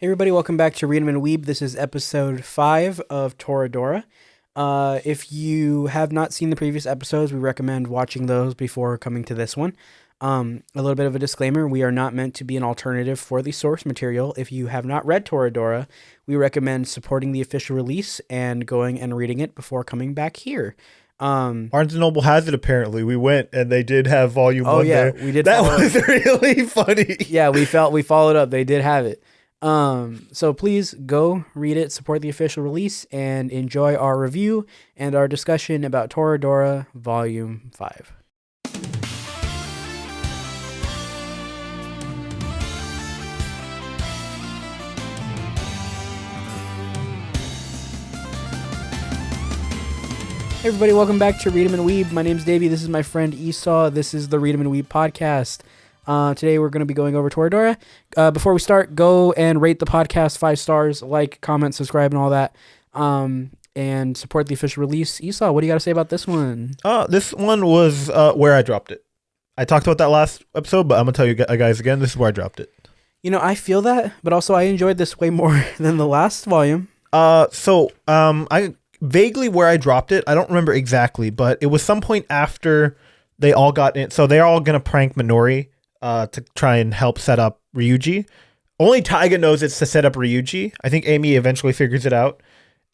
Hey everybody, welcome back to Em and Weeb. This is episode 5 of Toradora. If you have not seen the previous episodes, we recommend watching those before coming to this one. A little bit of a disclaimer, we are not meant to be an alternative for the source material. If you have not read Toradora, we recommend supporting the official release and going and reading it before coming back here. Barnes& and Noble has it apparently. We went and they did have volume Oh 1 yeah, there. we did. That was really funny. Yeah, we followed up. They did have it. So please go read it, support the official release, and enjoy our review and our discussion about Toradora Volume 5. Hey everybody, welcome back to Read 'em and Weeb. My name's Davey. This is my friend Esau. This is the Read 'em and Weeb podcast. Today we're going to be going over Toradora. Before we start, go and rate the podcast 5 stars, like, comment, subscribe, and all that. And support the official release. Esau, what do you got to say about this one? This one was where I dropped it. I talked about that last episode, but I'm going to tell you guys again, this is where I dropped it. You know, I feel that, but also I enjoyed this way more than the last volume. I vaguely where I dropped it, I don't remember exactly, but it was some point after they all got in. So they're all going to prank Minori to try and help set up Ryuji. Only Taiga knows it's to set up Ryuji. I think Amy eventually figures it out.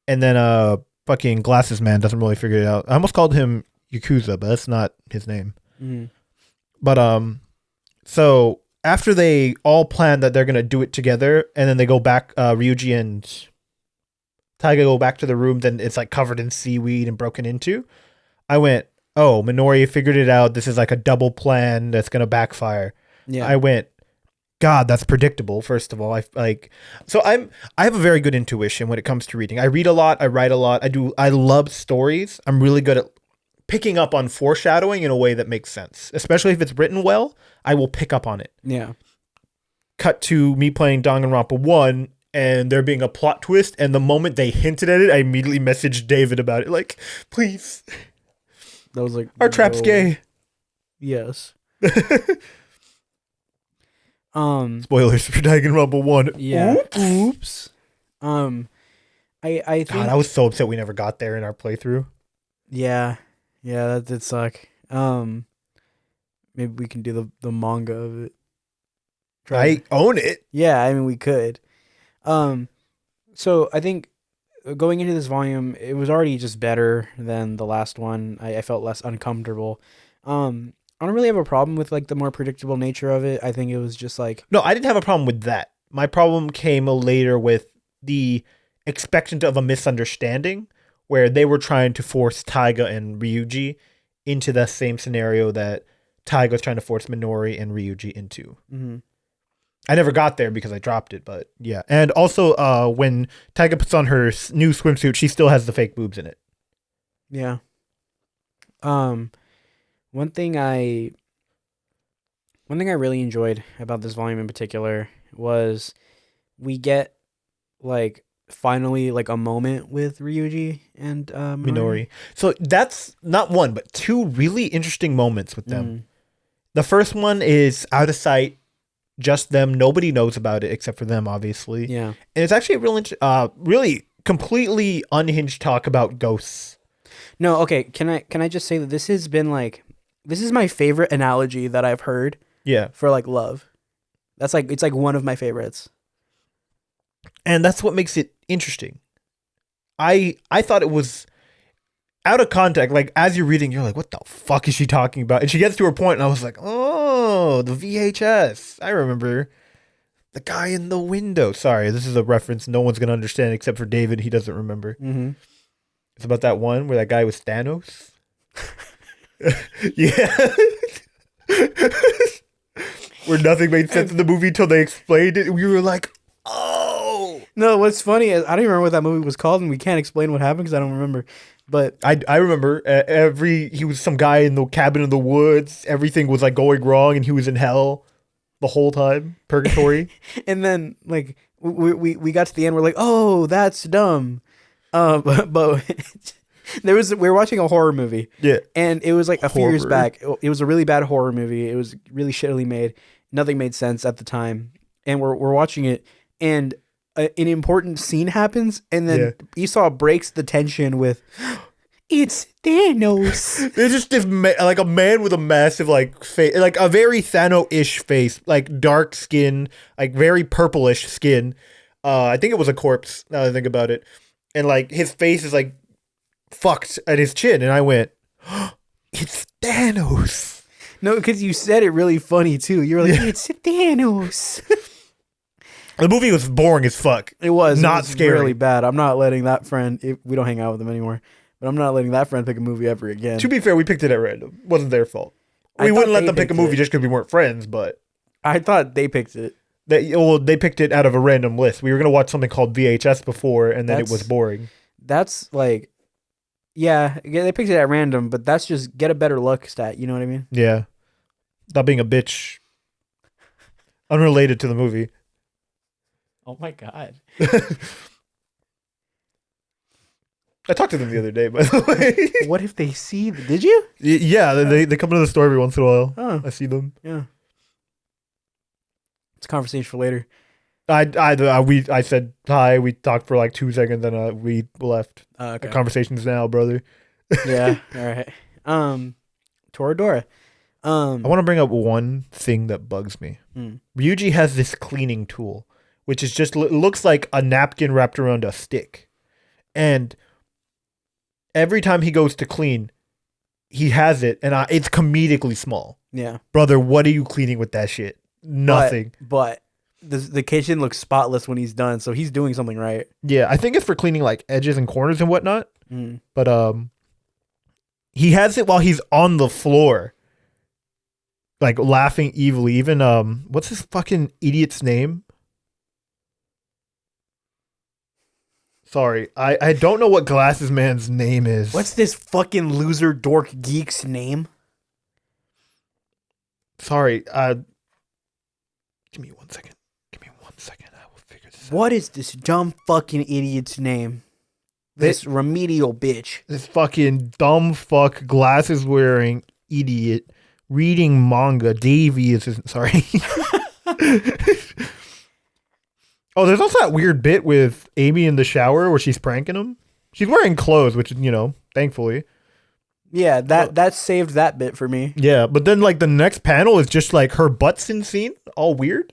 And then fucking Glasses Man doesn't really figure it out. I almost called him Yakuza, but that's not his name. Mm-hmm. But so after they all plan that they're gonna do it together, and then they go back, Ryuji and Taiga go back to the room, then it's like covered in seaweed and broken into. I went, oh, Minori figured it out. This is like a double plan that's gonna backfire. Yeah. I went, God, that's predictable. First of all, I have a very good intuition when it comes to reading. I read a lot. I write a lot. I love stories. I'm really good at picking up on foreshadowing in a way that makes sense, especially if it's written well. I will pick up on it. Yeah. Cut to me playing Danganronpa 1 and there being a plot twist, and the moment they hinted at it, I immediately messaged David about it. Like, please. That was like, our trap's gay. Yes. Spoilers for Danganronpa 1. Yeah. Oops. I think. God, I was so upset we never got there in our playthrough. Yeah. Yeah, that did suck. Maybe we can do the manga of it. I own it. Yeah, I mean we could. So I think going into this volume, it was already just better than the last one. I felt less uncomfortable. I don't really have a problem with like the more predictable nature of it. I think it was just like, no, I didn't have a problem with that. My problem came later with the expectant of a misunderstanding where they were trying to force Taiga and Ryuji into the same scenario that Taiga was trying to force Minori and Ryuji into. mm-hmm. I never got there because I dropped it, but yeah. And also, when Taiga puts on her new swimsuit, she still has the fake boobs in it. Yeah. One thing I really enjoyed about this volume in particular was we get like finally like a moment with Ryuji and Minori. So that's not one, but two really interesting moments with them. Mm. The first one is out of sight, just them. Nobody knows about it except for them, obviously. Yeah. And it's actually a really completely unhinged talk about ghosts. No, okay. Can I just say that this has been like, this is my favorite analogy that I've heard. Yeah. For like love. That's like, it's like one of my favorites. And that's what makes it interesting. I thought it was out of context. Like, as you're reading, you're like, what the fuck is she talking about? And she gets to her point, and I was like, oh, the VHS. I remember the guy in the window. Sorry, this is a reference no one's going to understand except for David. He doesn't remember. Mm-hmm. It's about that one where that guy was Thanos. Yeah. Where nothing made sense in the movie until they explained it. And we were like, oh. No, what's funny is I don't even remember what that movie was called, and we can't explain what happened because I don't remember. But I remember he was some guy in the cabin in the woods. Everything was like going wrong, and he was in hell the whole time, purgatory. And then like we got to the end, we're like, oh, that's dumb. But we were watching a horror movie. Yeah. And it was like a few years Horror. back. It was a really bad horror movie. It was really shittily made. Nothing made sense at the time. And we're watching it, and an important scene happens, and then Yeah. Esau breaks the tension with, "It's Thanos." There's just this like a man with a massive like face, like a very Thanos-ish face, like dark skin, like very purplish skin. I think it was a corpse. Now that I think about it, and like his face is like fucked at his chin, and I went, "It's Thanos." No, because you said it really funny too. You were like, "It's Thanos." The movie was boring as fuck. It was scary. really bad. I'm not letting that friend. We don't hang out with him anymore, but I'm not letting that friend pick a movie ever again. To be fair, we picked it at random. It wasn't their fault. I We thought wouldn't let they them pick a picked movie it. just because we weren't friends, but I thought they picked it. they picked it out of a random list. We were gonna watch something called VHS before, and then it was boring. That's like, yeah, they picked it at random, but that's just get a better luck stat. You know what I mean? Yeah, not being a bitch. Unrelated to the movie. Oh my god. I talked to them the other day, by the way. What if they see? Did you? Yeah, they come to the store every once in a while. Oh, I see them. yeah. It's a conversation for later. I said hi. We talked for like 2 seconds, and we left. Okay. The conversation's now, brother. Yeah. All right. Toradora. I want to bring up one thing that bugs me. Hmm. Ryuji has this cleaning tool, which is just looks like a napkin wrapped around a stick, and every time he goes to clean, he has it, and it's comedically small. Yeah. Brother, what are you cleaning with that shit? Nothing. But the kitchen looks spotless when he's done, so he's doing something right. Yeah, I think it's for cleaning like edges and corners and whatnot. Mm. But he has it while he's on the floor, like laughing evilly. Even what's this fucking idiot's name? Sorry, I don't know what Glasses Man's name is. What's this fucking loser dork geek's name? Sorry, give me 1 second. Give me 1 second. I will figure this out. What is this dumb fucking idiot's name? This remedial bitch. This fucking dumb fuck glasses wearing idiot reading manga. Davey is his, sorry. Oh, there's also that weird bit with Amy in the shower where she's pranking him. She's wearing clothes, which, thankfully. Yeah, that saved that bit for me. Yeah, but then like the next panel is just like her butt's in scene, all weird.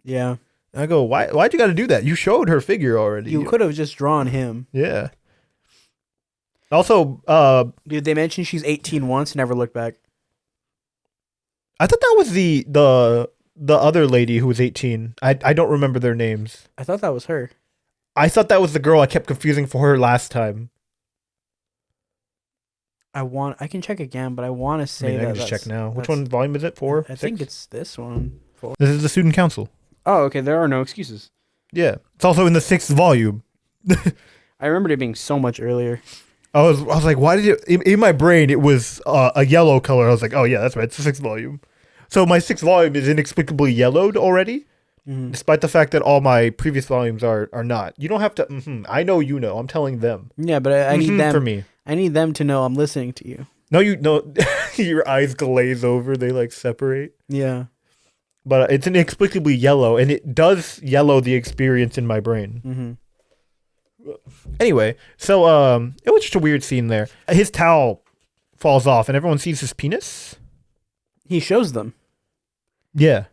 Yeah. I go, why'd you got to do that? You showed her figure already. You could have just drawn him. Yeah. Also, Dude, they mentioned she's 18 once, never looked back. I thought that was the other lady who was 18. I don't remember their names. I thought that was her. I thought that was the girl I kept confusing for her last time. I can check again, but I want to say I can just check now. Which one volume is it? 4? I think it's this one. 4. This is the student council. Oh, okay. There are no excuses. Yeah. It's also in the 6th volume. I remembered it being so much earlier. I was like, why did it in my brain it was a yellow color. I was like, oh yeah, that's right. It's the 6th volume. So my 6th volume is inexplicably yellowed already, despite the fact that all my previous volumes are not. You don't have to. I know you know. I'm telling them. Yeah, but I need them for me. I need them to know I'm listening to you. No, you know, your eyes glaze over. They like separate. Yeah. But it's inexplicably yellow, and it does yellow the experience in my brain. Mm-hmm. Anyway, so it was just a weird scene there. His towel falls off, and everyone sees his penis. He shows them. Yeah.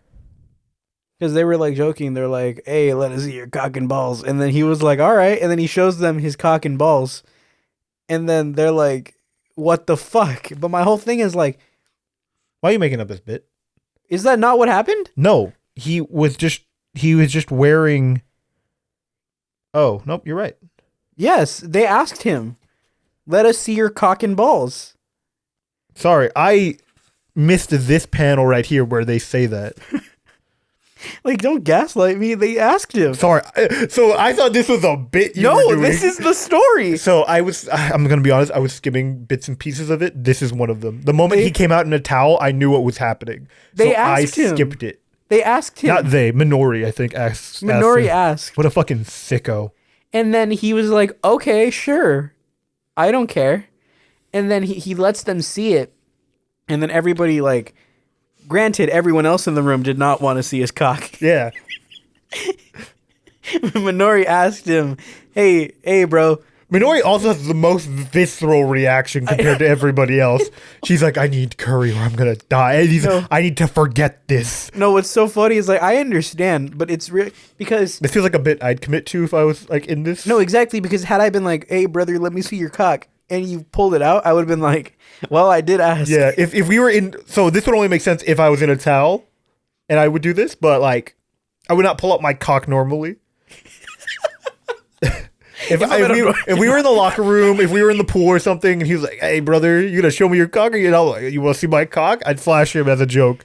Because they were like joking. They're like, hey, let us see your cock and balls. And then he was like, all right. And then he shows them his cock and balls. And then they're like, what the fuck? But my whole thing is like, why are you making up this bit? Is that not what happened? No, he was just wearing. Oh, nope, you're right. Yes, they asked him, let us see your cock and balls. Sorry, I missed this panel right here where they say that. Like, don't gaslight me. They asked him. Sorry. So I thought this was a bit you were doing. This is the story. So I'm going to be honest, I was skimming bits and pieces of it. This is one of them. The moment he came out in a towel, I knew what was happening. They so asked him. I skipped it. They asked him. Not they, Minori, I think, asked. Minori asked. What a fucking sicko. And then he was like, okay, sure. I don't care. And then he lets them see it. And then everybody, like, granted, everyone else in the room did not want to see his cock. Yeah. Minori asked him, hey, bro. Minori also has the most visceral reaction compared to everybody else. She's like, I need curry or I'm going to die. And I need to forget this. No, what's so funny is like, I understand, but it's real because this feels like a bit I'd commit to if I was like in this. No, exactly. Because had I been like, hey, brother, let me see your cock, and you pulled it out, I would have been like, well, I did ask. Yeah. If we were in, so this would only make sense if I was in a towel and I would do this, but like, I would not pull up my cock normally. If we were in the locker room, if we were in the pool or something, and he was like, "Hey, brother, you gonna show me your cock? Or you want to see my cock?" I'd flash him as a joke.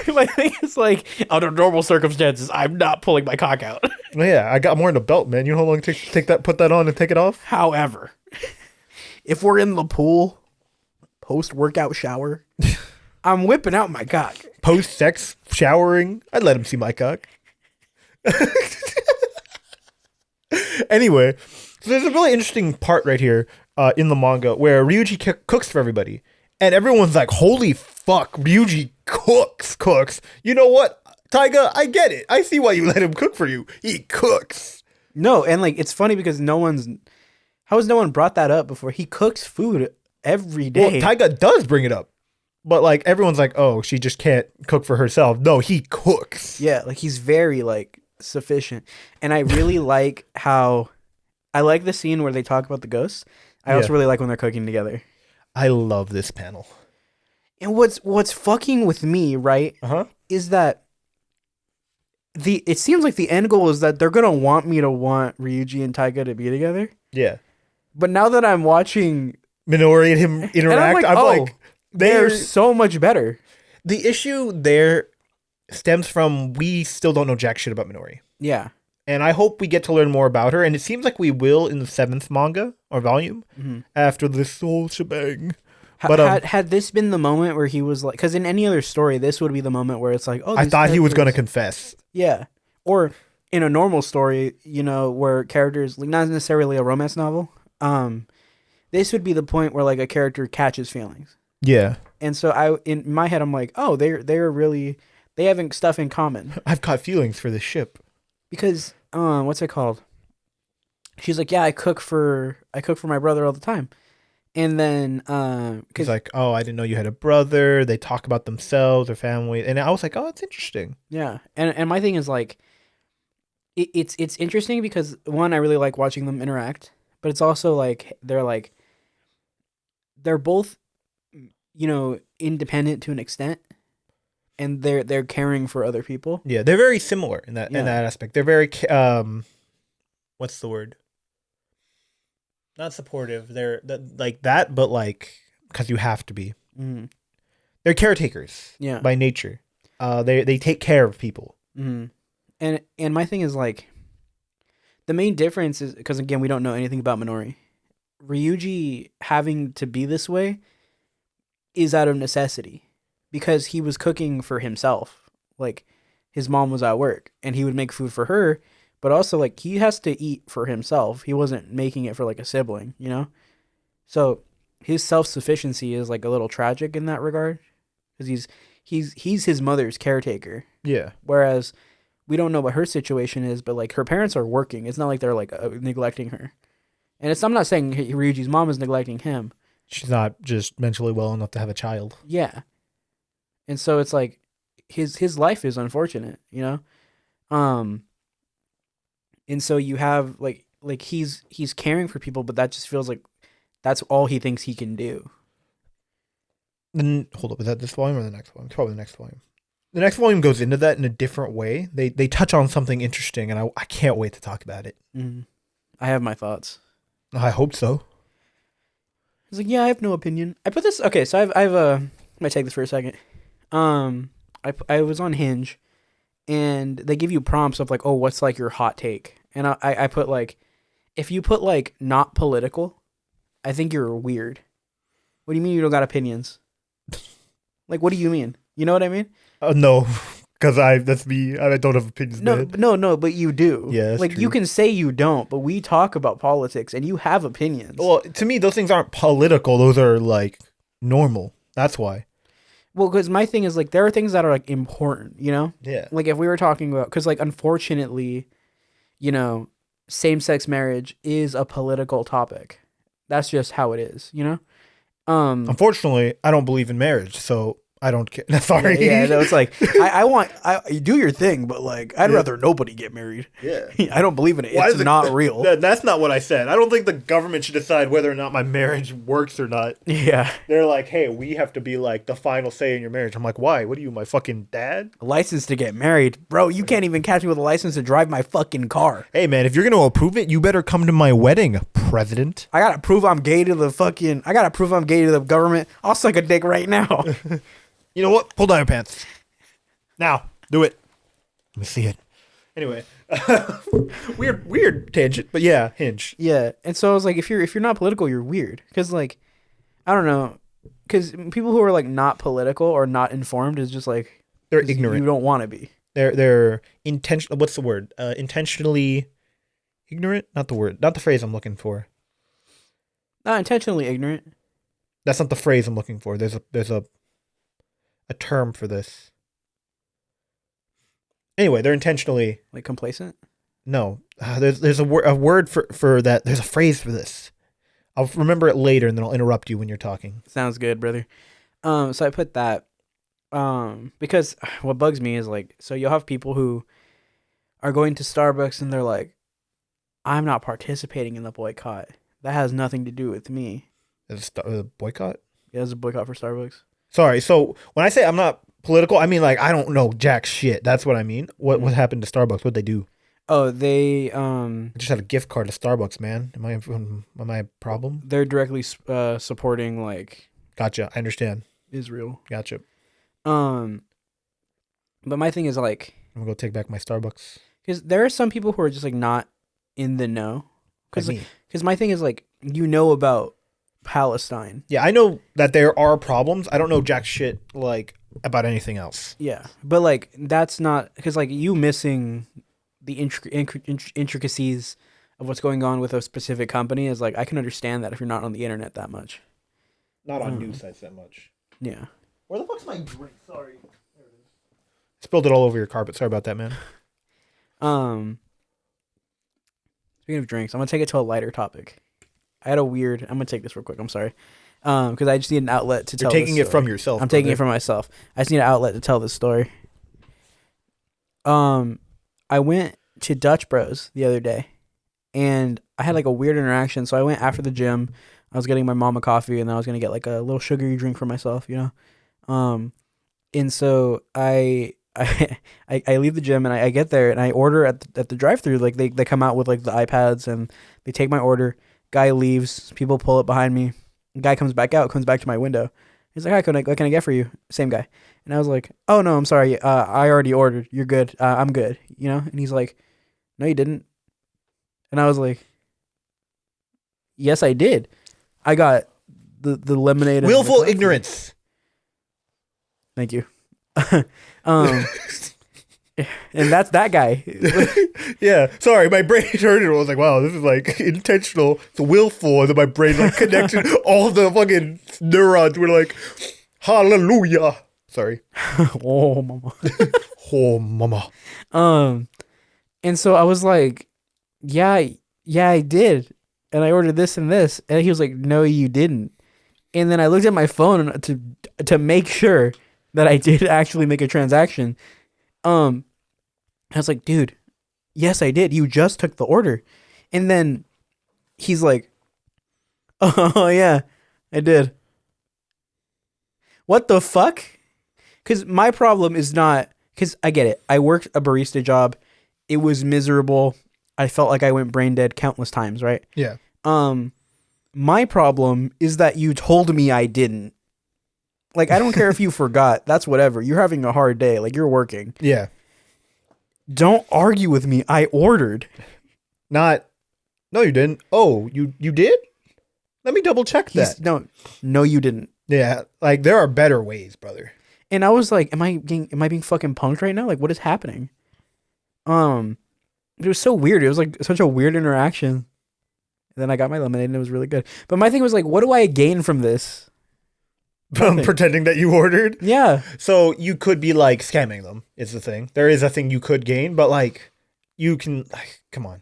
My thing is like, under normal circumstances, I'm not pulling my cock out. Yeah, I got more in a belt, man. You know how long it takes to take that, put that on, and take it off? However, if we're in the pool, post-workout shower, I'm whipping out my cock. Post-sex showering, I'd let him see my cock. Anyway, so there's a really interesting part right here in the manga where Ryuji cooks for everybody. And everyone's like, holy fuck, Ryuji cooks. You know what, Taiga, I get it. I see why you let him cook for you. He cooks. No, and like, it's funny because how has no one brought that up before? He cooks food every day. Well, Taiga does bring it up. But like, everyone's like, oh, she just can't cook for herself. No, he cooks. Yeah, like he's very like sufficient. And I really like how I like the scene where they talk about the ghosts. I also really like when they're cooking together. I love this panel. And what's fucking with me, right? Is that it seems like the end goal is that they're gonna want me to want Ryuji and Taiga to be together. Yeah. But now that I'm watching Minori and him interact, I'm like they're so much better. The issue there stems from we still don't know jack shit about Minori. Yeah. And I hope we get to learn more about her. And it seems like we will in the 7th manga or volume after this whole shebang. But had this been the moment where he was like, because in any other story, this would be the moment where it's like, oh, I thought he was going to confess. Yeah. Or in a normal story, you know, where characters, like not necessarily a romance novel, this would be the point where like a character catches feelings. Yeah. And so in my head, I'm like, oh, they have stuff in common. I've caught feelings for this ship. Because what's it called? She's like, yeah, I cook for my brother all the time. And then he's like, oh, I didn't know you had a brother. They talk about themselves, their family. And I was like, oh, that's interesting. Yeah. And my thing is like it's interesting because one, I really like watching them interact, but it's also like they're both, you know, independent to an extent. And they're caring for other people. Yeah, they're very similar in that aspect. They're very what's the word? Not supportive. They're like that, but like because you have to be. Mm-hmm. They're caretakers. Yeah. By nature, they take care of people. Mm-hmm. And my thing is like, the main difference is because again we don't know anything about Minori. Ryuji having to be this way is out of necessity. Because he was cooking for himself. Like, his mom was at work, and he would make food for her, but also, like, he has to eat for himself. He wasn't making it for, like, a sibling, you know? So, his self-sufficiency is, like, a little tragic in that regard. Because he's his mother's caretaker. Yeah. Whereas, we don't know what her situation is, but, like, her parents are working. It's not like they're, like, neglecting her. And I'm not saying Ryuji's mom is neglecting him. She's not just mentally well enough to have a child. Yeah. And so it's like his life is unfortunate, you know? And so you have like he's caring for people, but that just feels like that's all he thinks he can do. Then hold up, is that this volume or the next volume? It's probably the next volume. The next volume goes into that in a different way. They touch on something interesting, and I can't wait to talk about it. Mm-hmm. I have my thoughts. I hope so. He's like, yeah, I have no opinion. I put this okay, so I've let me take this for a second. I was on Hinge, and they give you prompts of like, oh, what's like your hot take? And I put like, if you put like not political, I think you're weird. What do you mean you don't got opinions? Like, what do you mean? You know what I mean? No, because that's me. I don't have opinions. No, but you do. Yeah, like true. You can say you don't, but we talk about politics, and you have opinions. Well, to me, those things aren't political. Those are like normal. That's why. Well, because my thing is, like, there are things that are, like, important, you know? Yeah. Like, if we were talking about... Because, like, unfortunately, you know, same-sex marriage is a political topic. That's just how it is, you know? Unfortunately, I don't believe in marriage, so I don't care. Sorry. Yeah, no, it's like you do your thing, but like I'd rather nobody get married. Yeah. I don't believe in it. It's not real. That's not what I said. I don't think the government should decide whether or not my marriage works or not. Yeah. They're like, hey, we have to be like the final say in your marriage. I'm like, why? What are you, my fucking dad? A license to get married. Bro, you can't even catch me with a license to drive my fucking car. Hey, man, if you're going to approve it, you better come to my wedding, President. I gotta prove I'm gay to the government. I'll suck a dick right now. You know what? Pull down your pants. Now, do it. Let me see it. Anyway, weird tangent, but yeah, hinge. Yeah, and so I was like, if you're not political, you're weird. Because like, I don't know, because people who are like not political or not informed is just like they're ignorant. You don't want to be. They're intentional. What's the word? Intentionally ignorant. Not the word. Not the phrase I'm looking for. Not intentionally ignorant. That's not the phrase I'm looking for. There's a term for this. Anyway, they're intentionally like complacent. No, there's a word for that. There's a phrase for this. I'll remember it later, and then I'll interrupt you when you're talking. Sounds good, brother. So I put that because what bugs me is like, so you'll have people who are going to Starbucks and they're like, I'm not participating in the boycott. That has nothing to do with me. Is it a boycott? Yeah, it's a boycott for Starbucks. Sorry. So when I say I'm not political, I mean like I don't know jack shit. That's what I mean. What happened to Starbucks? What'd they do? Oh, they I just had a gift card to Starbucks, man. Am I a problem? They're directly supporting like. Gotcha. I understand. Israel. Gotcha. But my thing is like, I'm gonna go take back my Starbucks. Because there are some people who are just like not in the know. Because my thing is like, you know about Palestine. Yeah, I know that there are problems. I don't know jack shit like about anything else. Yeah, but like that's not because like you missing the intricacies of what's going on with a specific company is like I can understand that if you're not on the internet that much. Not on news sites that much. Yeah. Where the fuck's my drink? Sorry. There it is. Spilled it all over your carpet. Sorry about that, man. Speaking of drinks, I'm gonna take it to a lighter topic. I'm gonna take this real quick. I'm sorry. Because I just need an outlet to tell. You're taking it from yourself. I'm taking it from myself. I just need an outlet to tell this story. I went to Dutch Bros the other day, and I had like a weird interaction. So I went after the gym. I was getting my mom a coffee, and then I was gonna get like a little sugary drink for myself, you know. And so I leave the gym and I get there and I order at the drive-thru. Like they come out with like the iPads and they take my order. Guy leaves. People pull up behind me. Guy comes back out. Comes back to my window. He's like, "Hi, what can I get for you?" Same guy. And I was like, "Oh no, I'm sorry. I already ordered. You're good. I'm good." You know. And he's like, "No, you didn't." And I was like, "Yes, I did. I got the lemonade." Willful ignorance. Thank you. And that's that guy. Yeah, sorry, my brain heard it. I was like, wow, this is like intentional. It's willful. And then my brain like connected all the fucking neurons were like, hallelujah. Sorry. Oh, mama. Oh, mama. And so I was like, yeah, I did. And I ordered this and this. And he was like, no, you didn't. And then I looked at my phone to make sure that I did actually make a transaction. I was like, dude, yes, I did. You just took the order. And then he's like, oh, yeah, I did. What the fuck? Because my problem is not, because I get it. I worked a barista job. It was miserable. I felt like I went brain dead countless times, right? Yeah. My problem is that you told me I didn't. Like, I don't care if you forgot. That's whatever. You're having a hard day. Like, you're working. Yeah. Don't argue with me. I ordered. No, you didn't. Oh, you did? Let me double check that. No, you didn't. Yeah, like there are better ways, brother. And I was like, am I being fucking punked right now? Like, what is happening? It was so weird. It was like such a weird interaction. And then I got my lemonade and it was really good. But my thing was like, what do I gain from this? Pretending that you ordered? Yeah. So you could be like scamming them is the thing. There is a thing you could gain, but like you can come on.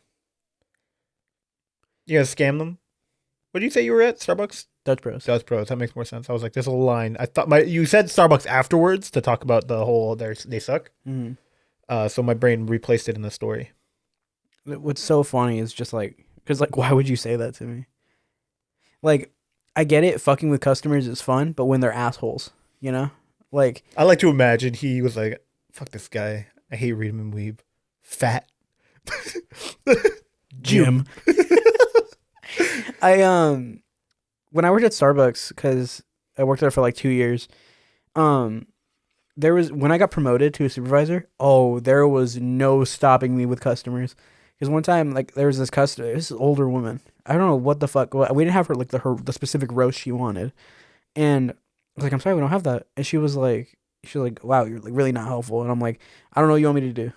You gotta scam them. What did you say you were at Starbucks? Dutch Bros. Dutch Bros. That makes more sense. I was like, there's a line. I thought you said Starbucks afterwards to talk about the whole they suck. Mm-hmm. So my brain replaced it in the story. What's so funny is just like, because like, why would you say that to me? Like, I get it. Fucking with customers is fun, but when they're assholes, you know, like I like to imagine he was like, "Fuck this guy. I hate Em and Weeb. Fat." Jim. When I worked at Starbucks, because I worked there for like 2 years, there was when I got promoted to a supervisor. Oh, there was no stopping me with customers. Because one time, like, there was this older woman. I don't know what the fuck. We didn't have her like the specific roast she wanted, and I was like, I'm sorry, we don't have that. And she was like, wow, you're like really not helpful. And I'm like, I don't know what you want me to do.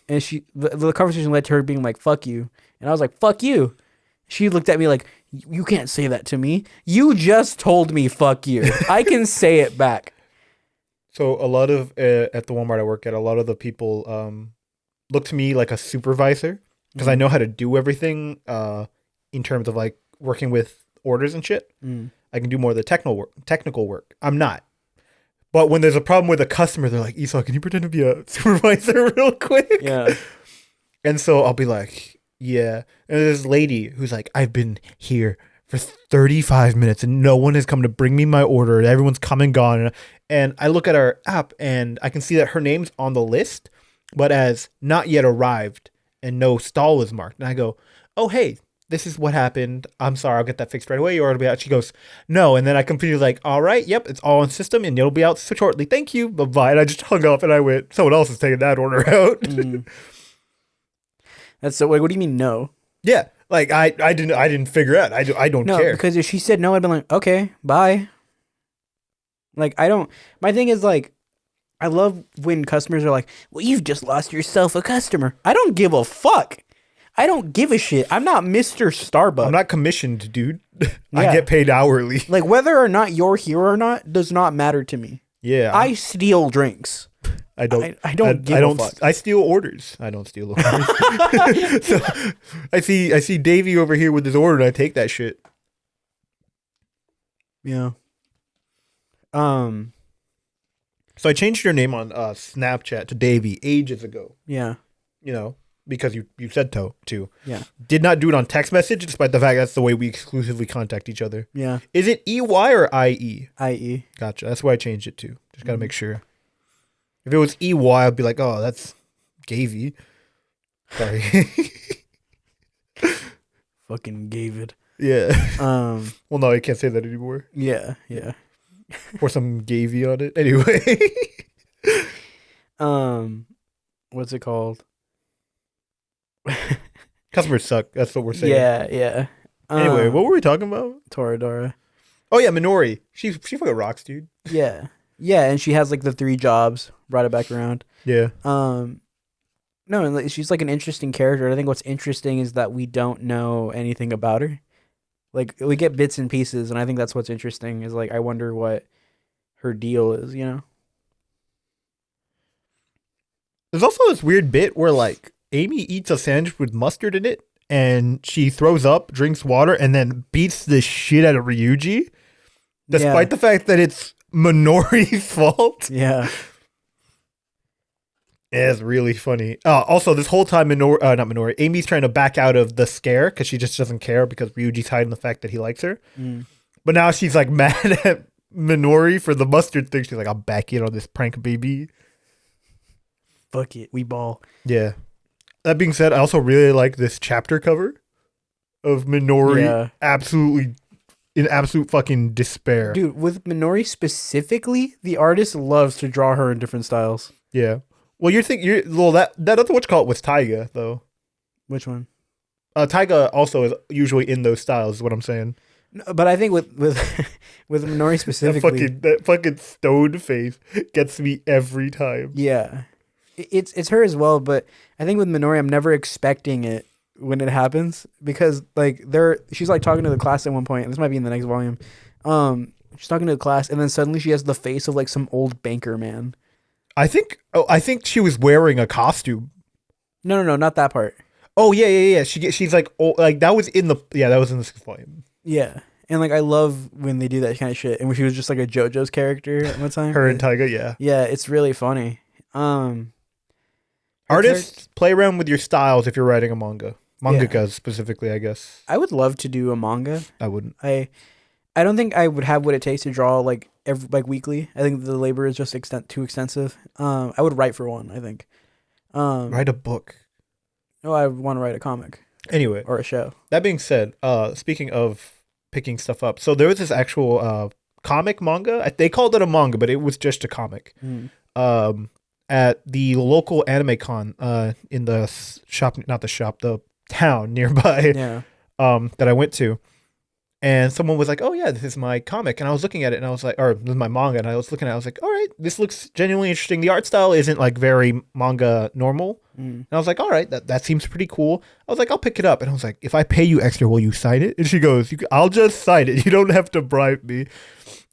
And the conversation led to her being like, fuck you. And I was like, fuck you. She looked at me like, you can't say that to me. You just told me fuck you. I can say it back. So a lot of at the Walmart I work at, a lot of the people look to me like a supervisor because I know how to do everything in terms of like working with orders and shit. I can do more of the technical work. I'm not. But when there's a problem with a customer, they're like, Esau, can you pretend to be a supervisor real quick? Yeah. And so I'll be like, yeah. And there's this lady who's like, I've been here for 35 minutes and no one has come to bring me my order. Everyone's come and gone. And I look at our app and I can see that her name's on the list, but as not yet arrived and no stall is marked. And I go, oh, hey, this is what happened. I'm sorry. I'll get that fixed right away. Your order will be out. She goes, no. And then I completely like, all right. Yep. It's all on system and it'll be out shortly. Thank you. Bye-bye. And I just hung up and I went, someone else is taking that order out. That's so. Wait, what do you mean no? Yeah. Like I didn't figure out. I don't care. Because if she said no, I'd be like, okay, bye. Like, I don't. My thing is like, I love when customers are like, well, you've just lost yourself a customer. I don't give a fuck. I don't give a shit. I'm not Mr. Starbucks. I'm not commissioned, dude. Yeah. I get paid hourly. Like, whether or not you're here or not does not matter to me. Yeah. I steal drinks. I don't give a fuck. I steal orders. I don't steal orders. So I see Davey over here with his order and I take that shit. Yeah. So I changed your name on Snapchat to Davey ages ago. Yeah. You know, because you said to. Yeah. Did not do it on text message, despite the fact that's the way we exclusively contact each other. Yeah. Is it EY or IE? IE. Gotcha. That's why I changed it to. Just gotta make sure. If it was EY, I'd be like, oh, that's Gavey. Sorry. Fucking David. Yeah. Well, no, I can't say that anymore. Yeah. Yeah. Or some Gavey on it. Anyway. What's it called? Customers suck. That's what we're saying. Yeah. Yeah. Anyway, what were we talking about? Toradora. Oh yeah, Minori. She fucking rocks, dude. Yeah. Yeah, and she has like the 3 jobs. Brought it back around. Yeah. No, and like, she's like an interesting character. I think what's interesting is that we don't know anything about her. Like, we get bits and pieces, and I think that's what's interesting. Is like, I wonder what her deal is. You know. There's also this weird bit where like Amy eats a sandwich with mustard in it, and she throws up, drinks water, and then beats the shit out of Ryuji, despite the fact that it's Minori's fault. Yeah. It's really funny. Also, this whole time, not Minori, Amy's trying to back out of the scare because she just doesn't care because Ryuji's hiding the fact that he likes her. But now she's like mad at Minori for the mustard thing. She's like, I'll back in on this prank, baby. Fuck it, we ball. Yeah. That being said, I also really like this chapter cover of Minori in absolute fucking despair. Dude, with Minori specifically, the artist loves to draw her in different styles. Yeah. Well, that other whatchamacallit was Taiga, though. Which one? Taiga also is usually in those styles, is what I'm saying. No, but I think with Minori specifically, that fucking stoned face gets me every time. Yeah. It's her as well, but I think with Minori, I'm never expecting it when it happens because like she's like talking to the class at one point, and this might be in the next volume. She's talking to the class, and then suddenly she has the face of like some old banker man. I think she was wearing a costume. No, not that part. Oh yeah. She's like, oh, like that was in the sixth volume. Yeah. And like I love when they do that kind of shit. And when she was just like a JoJo's character at one time. Her and Taiga, yeah. Yeah, it's really funny. Artists play around with your styles if you're writing a manga. Mangaka specifically, I guess. I would love to do a manga. I wouldn't. I don't think I would have what it takes to draw like weekly. I think the labor is just too extensive. I would write for one, I think. Write a book. No, I want to write a comic. Anyway. Or a show. That being said, speaking of picking stuff up, so there was this actual comic manga. They called it a manga, but it was just a comic. At the local anime con in the shop, not the shop, the town nearby. Yeah. That I went to. And someone was like, "Oh yeah, this is my comic," and I was looking at it, and I was like, "Or this is my manga," and I was looking at it, I was like, "All right, this looks genuinely interesting. The art style isn't like very manga normal," and I was like, "All right, that seems pretty cool." I was like, "I'll pick it up," and I was like, "If I pay you extra, will you sign it?" And she goes, "I'll just sign it. You don't have to bribe me."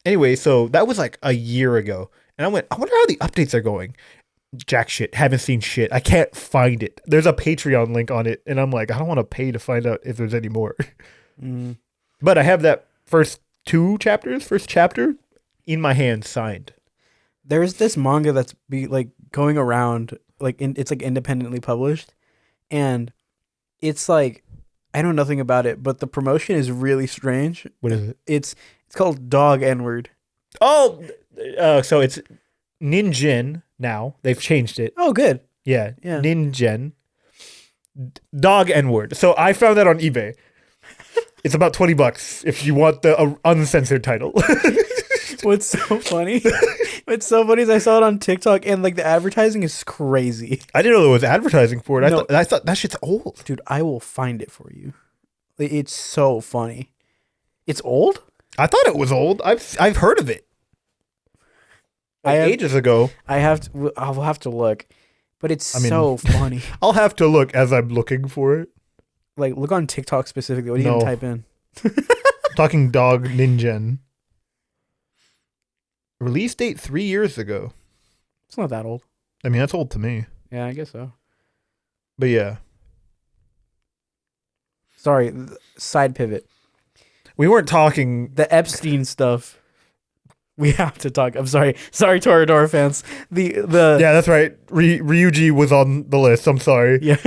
Anyway, so that was like a year ago, and I went, "I wonder how the updates are going." Jack shit, haven't seen shit. I can't find it. There's a Patreon link on it, and I'm like, I don't want to pay to find out if there's any more. But I have that first chapter in my hand signed. There's this manga that's going around, it's like independently published, and it's like I know nothing about it, but the promotion is really strange. What is it? It's called Dog N-word. Oh, so it's Ninjin now. They've changed it. Oh, good. Yeah. Ninjin. Dog N-word. So I found that on eBay. It's about $20 if you want the uncensored title. What's so funny? What's so funny is I saw it on TikTok and like the advertising is crazy. I didn't know there was advertising for it. No. I thought that shit's old. Dude, I will find it for you. It's so funny. It's old? I thought it was old. I've heard of it. Ages ago. I'll have to look. But it's so funny. I'll have to look as I'm looking for it. Like, look on TikTok specifically. What are you going to type in? Talking Dog Ninja. Release date 3 years ago. It's not that old. I mean, that's old to me. Yeah, I guess so. But yeah. Sorry, side pivot. We weren't talking... The Epstein stuff. We have to talk. I'm sorry. Sorry, Toradora fans. Yeah, that's right. Ryuji was on the list. I'm sorry. Yeah.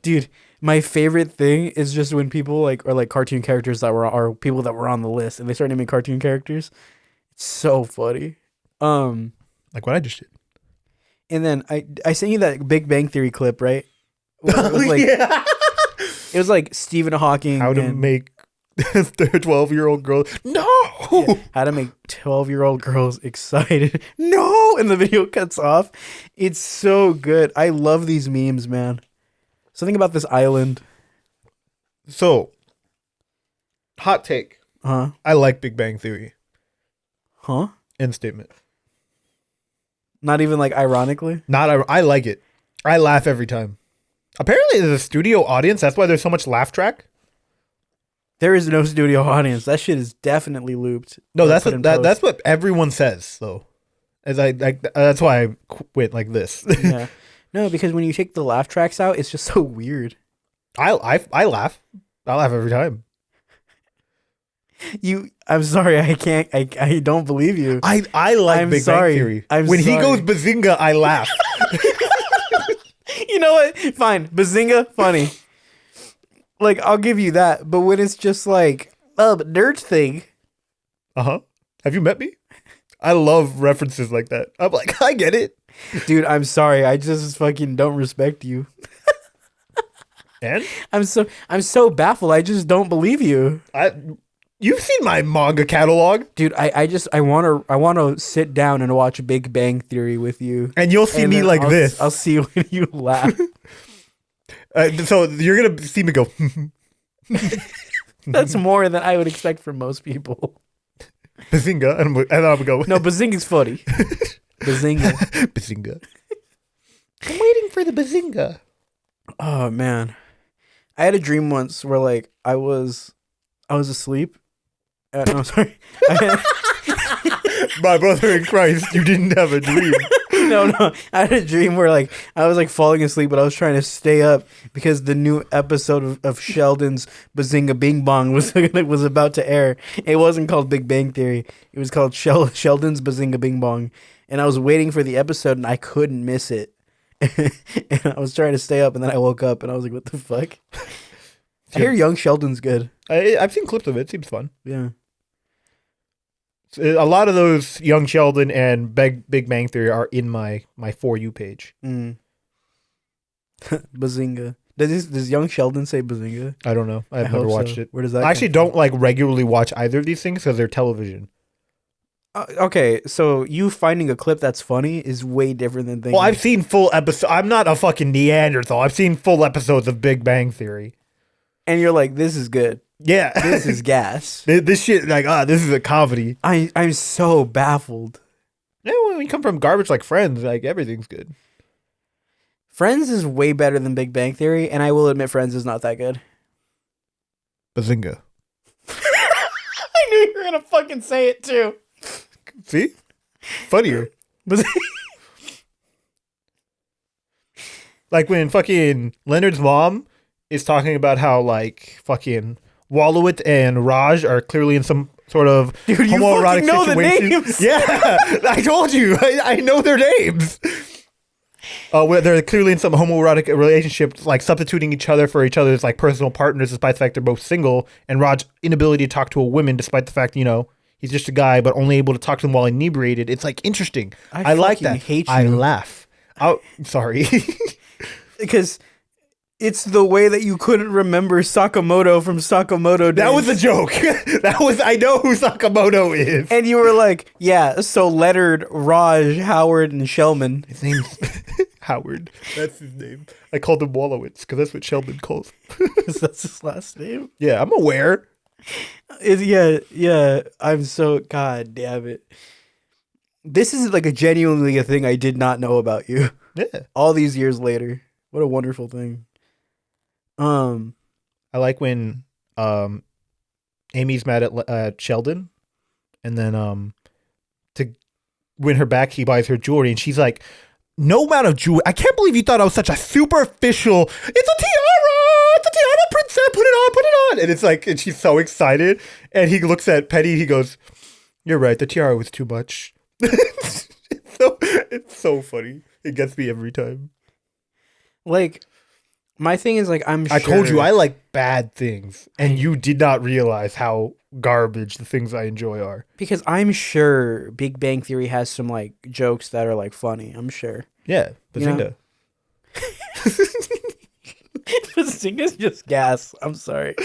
Dude, my favorite thing is just when people are cartoon characters that are people that were on the list and they start naming cartoon characters. It's so funny. Like what I just did. And then I sent you that Big Bang Theory clip, right? It was yeah. It was like Stephen Hawking. How to make 12-year-old girls. No. Yeah, how to make 12-year-old girls excited. No, and the video cuts off. It's so good. I love these memes, man. Something about this island. So, hot take. Huh? I like Big Bang Theory. Huh? End statement. Not even like ironically? I like it. I laugh every time. Apparently there's a studio audience. That's why there's so much laugh track. There is no studio audience. That shit is definitely looped. No, that's what everyone says though. That's why I went like this. Yeah. No, because when you take the laugh tracks out, it's just so weird. I laugh. I laugh every time. I'm sorry, I can't. I don't believe you. I like Big Bang Theory. When he goes Bazinga, I laugh. You know what? Fine, Bazinga, funny. Like I'll give you that. But when it's just like, but nerd thing. Have you met me? I love references like that. I'm like, I get it. Dude, I'm sorry. I just fucking don't respect you. And I'm so baffled. I just don't believe you. You've seen my manga catalog, dude. I want to sit down and watch Big Bang Theory with you, and you'll see me like this. I'll see when you laugh. So you're gonna see me go. That's more than I would expect from most people. Bazinga, and I'll go. No, Bazinga's funny. Bazinga. Bazinga. I'm waiting for the Bazinga. Oh man, I had a dream once where like I was asleep. No, sorry. My brother in Christ, you didn't have a dream. No. I had a dream where like I was like falling asleep, but I was trying to stay up because the new episode of Sheldon's Bazinga Bing Bong was about to air. It wasn't called Big Bang Theory. It was called Sheldon's Bazinga Bing Bong, and I was waiting for the episode and I couldn't miss it. And I was trying to stay up, and then I woke up and I was like, "What the fuck?" I hear Young Sheldon's good. I've seen clips of it. It seems fun. Yeah. A lot of those Young Sheldon and Big Bang Theory are in my For You page. Bazinga. Does Young Sheldon say Bazinga? I don't know. I've never watched it. Where does that? I actually don't like regularly watch either of these things because they're television. Okay, so you finding a clip that's funny is way different than thinking. Well, I've seen full episodes. I'm not a fucking Neanderthal. I've seen full episodes of Big Bang Theory. And you're like, this is good. Yeah. This is gas. This shit, like, this is a comedy. I'm so baffled. Yeah, when you come from garbage like Friends, like, everything's good. Friends is way better than Big Bang Theory, and I will admit Friends is not that good. Bazinga. I knew you were going to fucking say it, too. See? Funnier. Like when fucking Leonard's mom is talking about how like fucking Wallowit and Raj are clearly in some sort of homoerotic know situation. The names. Yeah, I told you. I know their names. Where they're clearly in some homoerotic relationship, like substituting each other for each other's like personal partners, despite the fact they're both single. And Raj's inability to talk to a woman, despite the fact he's just a guy, but only able to talk to them while inebriated. It's like interesting. I like that. Hate you. I laugh. Oh, sorry. Because it's the way that you couldn't remember Sakamoto from Sakamoto Days. That was a joke. I know who Sakamoto is. And you were like, yeah, so Leonard, Raj, Howard, and Shellman. His name's Howard. That's his name. I called him Wallowitz because that's what Sheldon calls him. That's his last name? Yeah, I'm aware. Yeah. I'm so, god damn it. This is like genuinely a thing I did not know about you. Yeah. All these years later. What a wonderful thing. I like when Amy's mad at Sheldon, and then to win her back, he buys her jewelry, and she's like, "No amount of jewelry. I can't believe you thought I was such a superficial. It's a tiara. It's a tiara, princess. Put it on." And it's like, and she's so excited, and he looks at Penny. He goes, "You're right. The tiara was too much." It's so funny. It gets me every time. Like, my thing is, like, I told you I like bad things, and you did not realize how garbage the things I enjoy are. Because I'm sure Big Bang Theory has some, like, jokes that are, like, funny. I'm sure. Yeah, Bazinga. Bazinga's just gas. I'm sorry.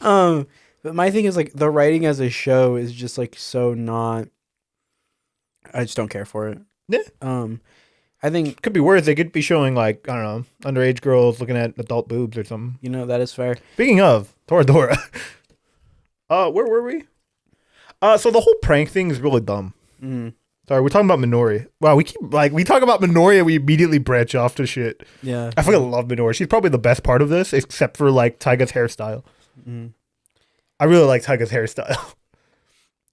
But my thing is, like, the writing as a show is just, like, so not... I just don't care for it. Yeah. I think could be worse. They could be showing like, I don't know, underage girls looking at adult boobs or something. That is fair. Speaking of Toradora, where were we? So the whole prank thing is really dumb. Sorry, we're talking about Minori. Wow, we talk about Minori and we immediately branch off to shit. Yeah, I fucking love Minori. She's probably the best part of this, except for like Taiga's hairstyle. I really like Taiga's hairstyle.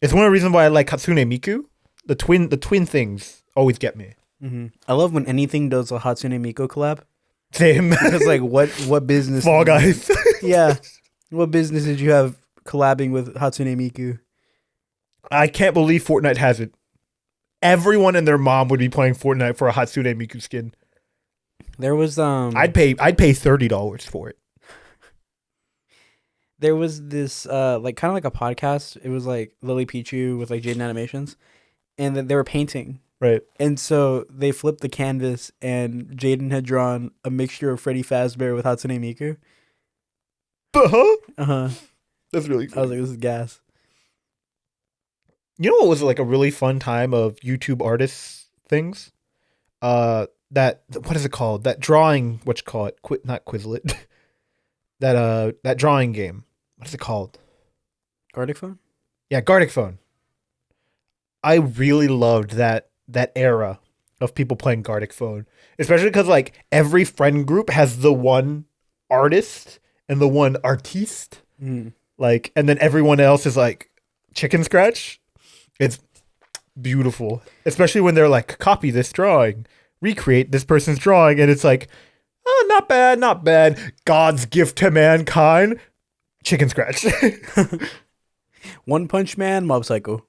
It's one of the reasons why I like Hatsune Miku. The twin things always get me. I love when anything does a Hatsune Miku collab. Same. Because like what business? Fall Guys. Yeah. What business did you have collabing with Hatsune Miku? I can't believe Fortnite has it. Everyone and their mom would be playing Fortnite for a Hatsune Miku skin. There was I'd pay $30 for it. There was this like kind of like a podcast. It was like Lily Pichu with like Jaden Animations, and they were painting. Right. And so they flipped the canvas, and Jaden had drawn a mixture of Freddy Fazbear with Hatsune Miku. That's really funny. I was like, this is gas. You know what was like a really fun time of YouTube artists things? What is it called? That drawing, not Quizlet. that drawing game. What is it called? Gartic Phone? Yeah, Gartic Phone. I really loved that era of people playing Gartic Phone, especially because like every friend group has the one artist and the one artiste, like, and then everyone else is like chicken scratch. It's beautiful, especially when they're like, copy this drawing, recreate this person's drawing, and it's like, oh, not bad, not bad. God's gift to mankind. Chicken scratch. One Punch Man, Mob Psycho.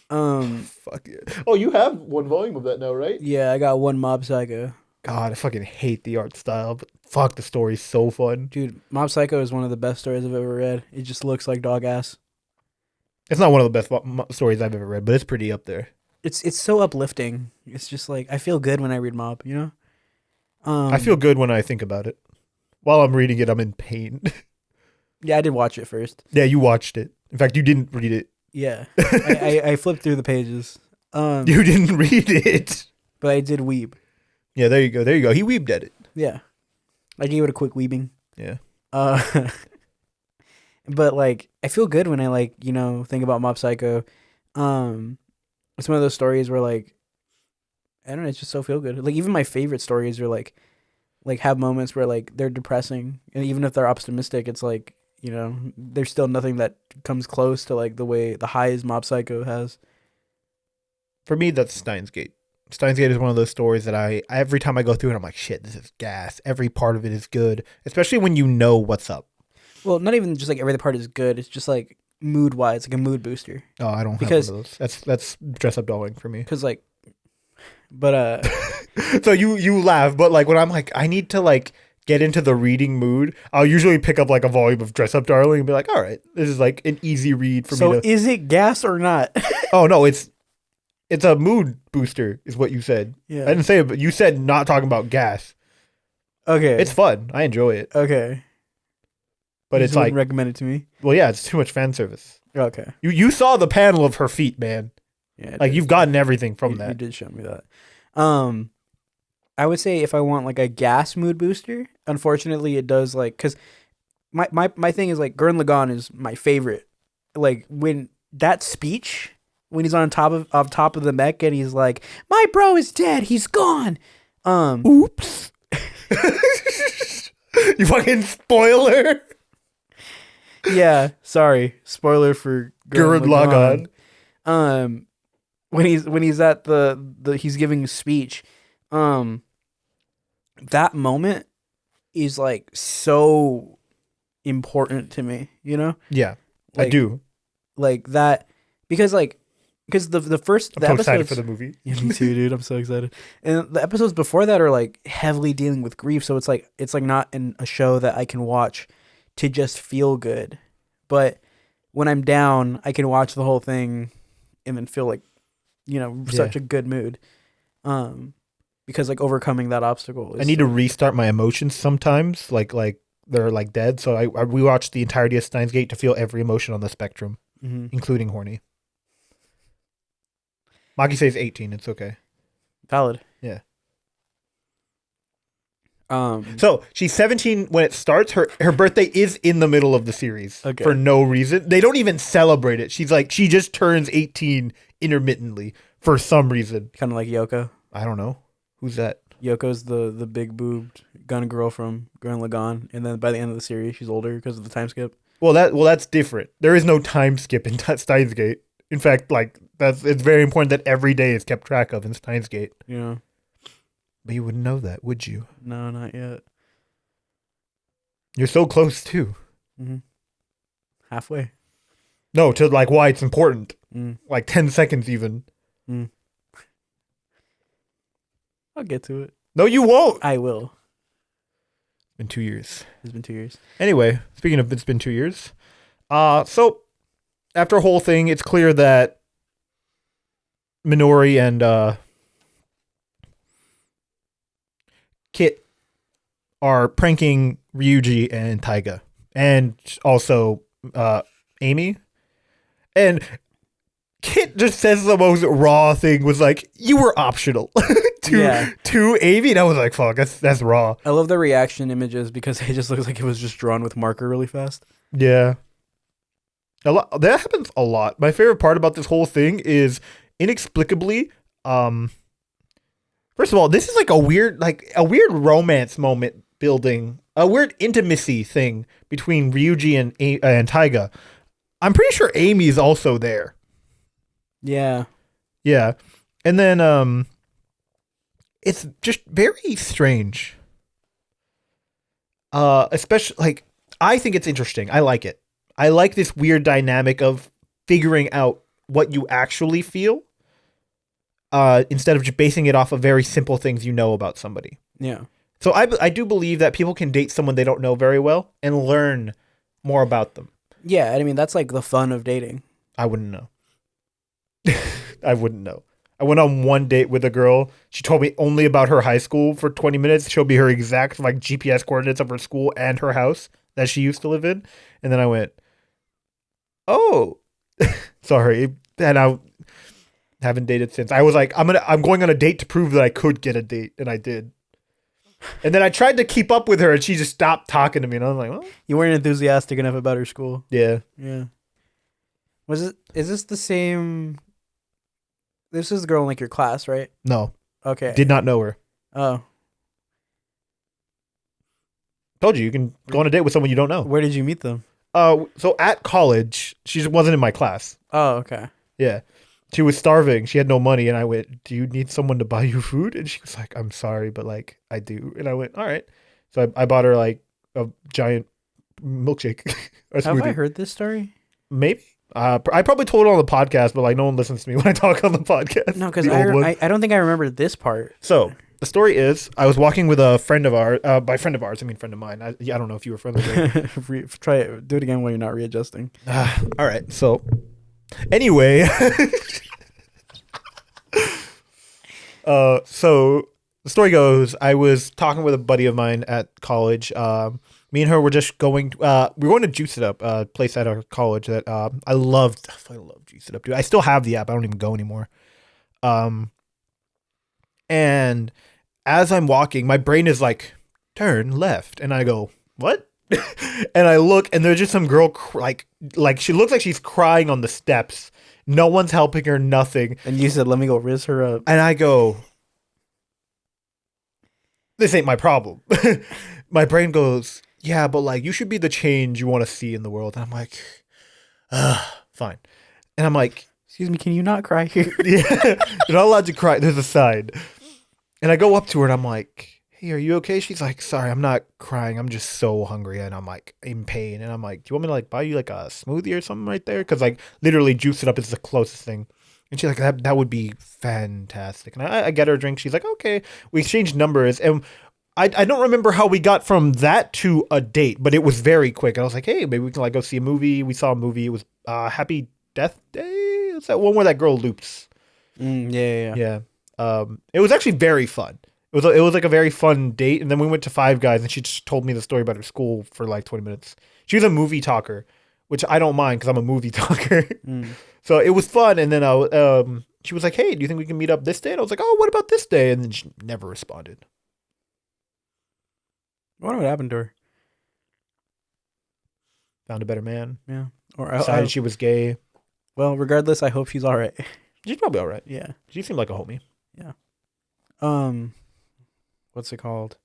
Fuck it. Oh, you have one volume of that now, right? Yeah, I got one Mob Psycho. God, I fucking hate the art style, but fuck, the story's so fun. Dude, Mob Psycho is one of the best stories I've ever read. It just looks like dog ass. It's not one of the best stories I've ever read, but it's pretty up there. It's so uplifting. It's just like I feel good when I read Mob, you know? I feel good when I think about it. While I'm reading it, I'm in pain. Yeah, I did watch it first. Yeah, you watched it. In fact, you didn't read it. Yeah. I flipped through the pages. You didn't read it. But I did weeb. Yeah, there you go. There you go. He weebed at it. Yeah. I gave it a quick weebing. Yeah. But like I feel good when I like, you know, think about Mob Psycho. It's one of those stories where like I don't know, it's just so feel good. Like even my favorite stories are like have moments where like they're depressing, and even if they're optimistic, it's like, you know, there's still nothing that comes close to like the highs Mob Psycho has. For me, that's Steins Gate. Steins Gate is one of those stories that every time I go through it, I'm like, shit, this is gas. Every part of it is good, especially when you know what's up. Well, not even just like every part is good. It's just like mood wise, like a mood booster. Oh, I don't have one of those. That's dress up dolling for me. Because like, but So you laugh, but like when I'm like, I need to like get into the reading mood, I'll usually pick up like a volume of Dress Up Darling and be like, all right, this is like an easy read for me. So is it gas or not? Oh no, it's a mood booster, is what you said. Yeah. I didn't say it, but you said not talking about gas. Okay. It's fun. I enjoy it. Okay. But You it's just like, wouldn't recommend it to me. well, yeah, it's too much fan service. Okay. You saw the panel of her feet, man. Yeah. Like you've gotten everything from that. You did show me that. I would say if I want like a gas mood booster, unfortunately it does like, cause my thing is like Gurren Lagann is my favorite. Like when that speech, when he's on top of the mech and he's like, my bro is dead, he's gone. Oops. You fucking spoiler. Yeah, sorry. Spoiler for Gurren Lagann. When he's at the he's giving a speech, that moment is like so important to me, you know? Yeah, like, I do. Like that because the first I'm so excited for the movie. Yeah, me too, dude. I'm so excited. And the episodes before that are like heavily dealing with grief, so it's like not in a show that I can watch to just feel good. But when I'm down, I can watch the whole thing and then feel like, you know, such a good mood. Because like overcoming that obstacle. I need to restart my emotions sometimes. Like they're like dead. So I rewatched the entirety of Steins Gate to feel every emotion on the spectrum, including horny. Maki says 18. It's okay. Valid. Yeah. So she's 17 when it starts. Her birthday is in the middle of the series for no reason. They don't even celebrate it. She's like, she just turns 18 intermittently for some reason. Kind of like Yoko. I don't know. Who's that? Yoko's the big boobed gun girl from Gurren Lagann, and then by the end of the series, she's older because of the time skip. Well, that's different. There is no time skip in Steins Gate. In fact, like it's very important that every day is kept track of in Steins Gate. Yeah. But you wouldn't know that, would you? No, not yet. You're so close too. Mm-hmm. Halfway. No, to like why it's important. Mm. Like 10 seconds even. Mm. I'll get to it. No, you won't. I will. It's been 2 years. It's been 2 years. Anyway, speaking of it's been 2 years. So after a whole thing, it's clear that Minori and Kit are pranking Ryuji and Taiga, and also Amy. And Kit just says the most raw thing, was like, you were optional to Amy. And I was like, fuck, that's raw. I love the reaction images because it just looks like it was just drawn with marker really fast. Yeah. That happens a lot. My favorite part about this whole thing is inexplicably, first of all, this is like a weird romance moment building, a weird intimacy thing between Ryuji and Taiga. I'm pretty sure Amy's also there. Yeah. Yeah. And then it's just very strange. Especially like I think it's interesting. I like it. I like this weird dynamic of figuring out what you actually feel instead of just basing it off of very simple things you know about somebody. Yeah. So I do believe that people can date someone they don't know very well and learn more about them. Yeah, I mean that's like the fun of dating. I wouldn't know. I wouldn't know. I went on one date with a girl. She told me only about her high school for 20 minutes. Showed me her exact like GPS coordinates of her school and her house that she used to live in. And then I went, "Oh, sorry." And I haven't dated since. I was like, I'm going on a date to prove that I could get a date, and I did. And then I tried to keep up with her, and she just stopped talking to me. And I was like, "Well, You weren't enthusiastic enough about her school. yeah." Yeah. Is this the same? This is the girl in like your class, right? No, Okay. did not know her. Oh. Told you can go on a date with someone you don't know. Where did you meet them? So at college, she just wasn't in my class. Oh, okay. Yeah. She was starving. She had no money. And I went, "Do you need someone to buy you food?" And she was like, "I'm sorry, but like, I do." And I went, "All right." So I bought her like a giant milkshake. Or Have I smoothie. heard this story? Maybe. I probably told it on the podcast, but like no one listens to me when I talk on the podcast. No, because The old one. I don't think I remember this part. So the story is, I was walking with a friend of ours. By friend of ours, I mean friend of mine. I don't know if you were friendly with her. Try it. Do it again while you're not readjusting. All right. So anyway, so the story goes, I was talking with a buddy of mine at college. Me and her were just going. We were going to Juice It Up, a place at our college that I loved. I love Juice It Up, dude. I still have the app. I don't even go anymore. And as I'm walking, my brain is like, "Turn left," and I go, "What?" And I look, and there's just some girl like she looks like she's crying on the steps. No one's helping her. Nothing. And you said, "Let me go riz her up." And I go, "This ain't my problem." My brain goes, "Yeah, but like you should be the change you want to see in the world." And I'm like, fine. And I'm like, Excuse me, can you not cry here? "Yeah, you're not allowed to cry. There's a sign." And I go up to her and I'm like, "Hey, are you okay?" She's like, "Sorry, I'm not crying. I'm just so hungry." And I'm like in pain. And I'm like, "Do you want me to like buy you like a smoothie or something right there?" Because like literally Juice It Up is the closest thing. And she's like, that would be fantastic. And I get her a drink. She's like, "Okay." We exchanged numbers. And I don't remember how we got from that to a date, but it was very quick. And I was like, "Hey, maybe we can like go see a movie." We saw a movie. It was Happy Death Day. It's that one where that girl loops. Yeah. Yeah. It was actually very fun. It was like a very fun date. And then we went to Five Guys, and she just told me the story about her school for like 20 minutes. She was a movie talker, which I don't mind because I'm a movie talker. So it was fun. And then she was like, "Hey, do you think we can meet up this day?" And I was like, "Oh, what about this day?" And then she never responded. What would happen to her? Found a better man. Yeah. Or Decided she was gay. well, regardless, I hope she's all right. She's probably all right. Yeah. She seemed like a homie. What's it called?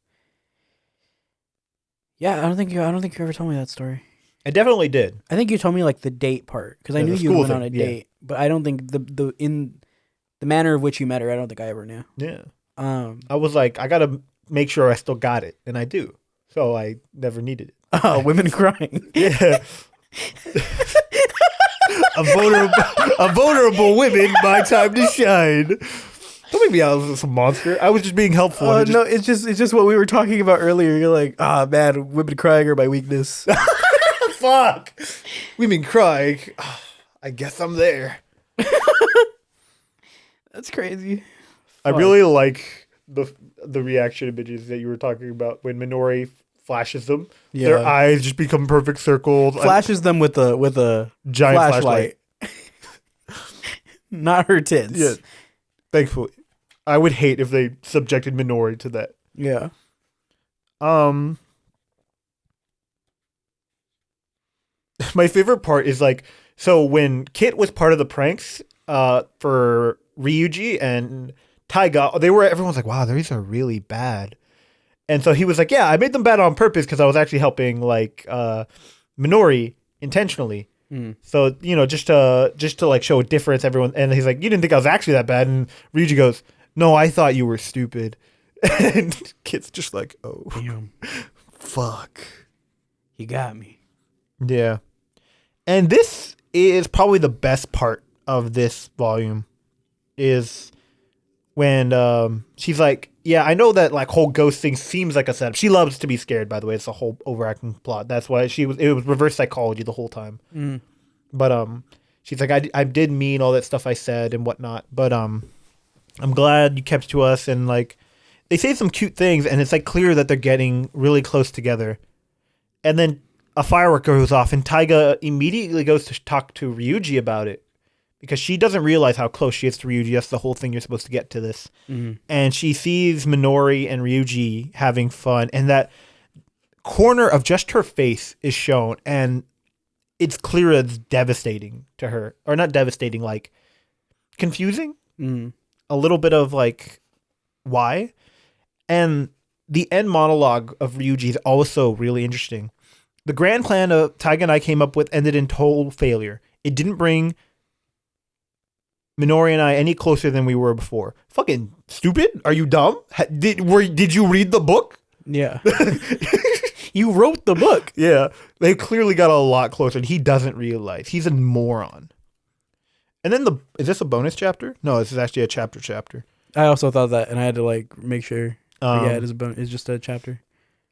Yeah, I don't think you ever told me that story. I definitely did. I think you told me like the date part because I Yeah, knew the you school went on a thing, yeah. date, but I don't think the manner of which you met her, I don't think I ever knew. Yeah. Um, I was like, I gotta make sure I still got it, and I do. So I never needed it. oh, women crying. Yeah. a vulnerable women, my time to shine. Don't make me out as a monster. I was just being helpful. and it No, it's just what we were talking about earlier. You're like, man, women crying are my weakness. fuck. Women crying. I guess I'm there. That's crazy. I really like the reaction images that you were talking about when Minori flashes them. Yeah. Their eyes just become perfect circles. Flashes them with a Giant flashlight. Not her tits. Yeah. Thankfully. I would hate if they subjected Minori to that. Yeah. My favorite part is like, so when Kit was part of the pranks for Ryuji and Taiga, everyone's like, "Wow, these are really bad." And so he was like, "Yeah, I made them bad on purpose because I was actually helping like Minori intentionally." So, just to like show a difference, everyone, and he's like, you didn't think I was actually that bad, and Ryuji goes, no, I thought you were stupid. And Kit's just like, oh, Damn. fuck. He got me. Yeah. And this is probably the best part of this volume is when she's like, yeah, I know that like whole ghost thing seems like a setup. She loves to be scared, by the way. It's a whole overacting plot. That's why it was reverse psychology the whole time. But she's like, I did mean all that stuff I said and whatnot, but I'm glad you kept to us, and like they say some cute things, and it's like clear that they're getting really close together. And then a firework goes off, and Taiga immediately goes to talk to Ryuji about it because she doesn't realize how close she is to Ryuji. That's the whole thing, you're supposed to get to this. And she sees Minori and Ryuji having fun, and that corner of just her face is shown, and it's clear it's devastating to her. Or not devastating, like confusing. A little bit of like, why? And the end monologue of Ryuji is also really interesting. The grand plan of Taiga and I came up with ended in total failure. It didn't bring Minori and I any closer than we were before. Fucking stupid? Are you dumb? Did you read the book? Yeah. You wrote the book. Yeah. They clearly got a lot closer, and he doesn't realize. He's a moron. And then is this a bonus chapter? No, this is actually a chapter. I also thought that, and I had to like make sure. Yeah, it is it's just a chapter.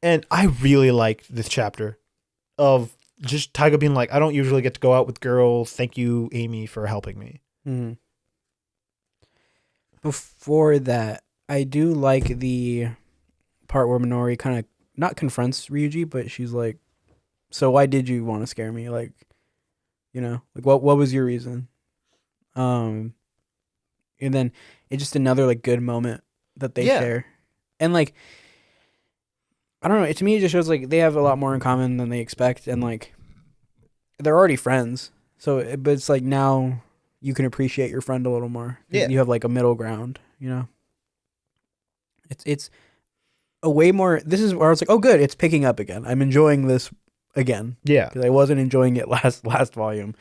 And I really liked this chapter of just Taiga being like, I don't usually get to go out with girls. Thank you, Amy, for helping me. Before that, I do like the part where Minori kind of not confronts Ryuji, but she's like, so why did you want to scare me? Like, like what was your reason? And then it's just another like good moment that they share. And like, I don't know, to me it just shows like they have a lot more in common than they expect, and like they're already friends. So but it's like now you can appreciate your friend a little more. Yeah. You have like a middle ground, It's a way more, this is where I was like, oh good, it's picking up again. I'm enjoying this again. Yeah. Because I wasn't enjoying it last volume.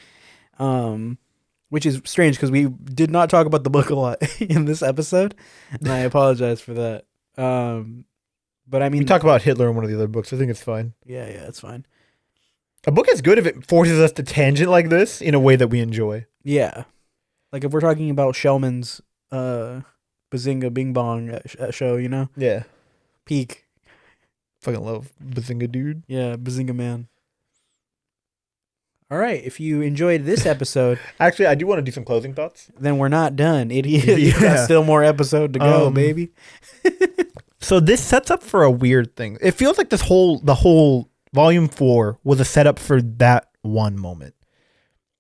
Which is strange because we did not talk about the book a lot in this episode, and I apologize for that. But I mean, we talk about Hitler in one of the other books. I think it's fine. Yeah, it's fine. A book is good if it forces us to tangent like this in a way that we enjoy. Yeah, like if we're talking about Shellman's Bazinga Bing Bong show, Yeah, peak. Fucking love Bazinga, dude. Yeah, Bazinga man. All right, if you enjoyed this episode... Actually, I do want to do some closing thoughts. Then we're not done, idiot. You got still more episode to go, baby. So this sets up for a weird thing. It feels like the whole volume 4 was a setup for that one moment.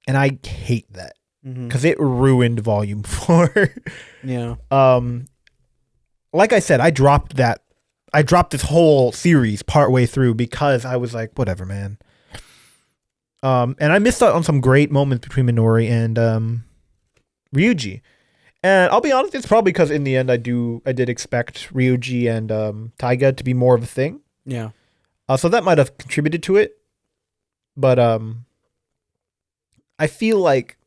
And I hate that. Because it ruined volume 4. Yeah. Like I said, I dropped this whole series partway through because I was like, whatever, man. And I missed out on some great moments between Minori and Ryuji. And I'll be honest, it's probably because in the end I did expect Ryuji and Taiga to be more of a thing. Yeah. So that might have contributed to it. But I feel like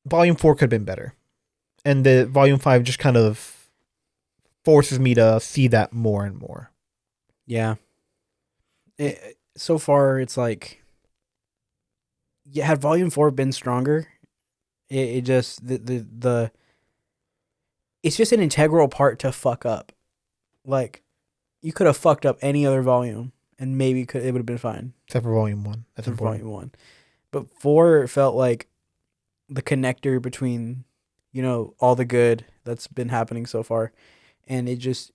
Volume 4 could have been better. And the Volume 5 just kind of forces me to see that more and more. Yeah. So far, it's like, had Volume 4 been stronger, it just it's just an integral part to fuck up. Like, you could have fucked up any other volume, and maybe it would have been fine. Except for Volume 1. Except for Volume 1. But 4 felt like the connector between, all the good that's been happening so far, and it just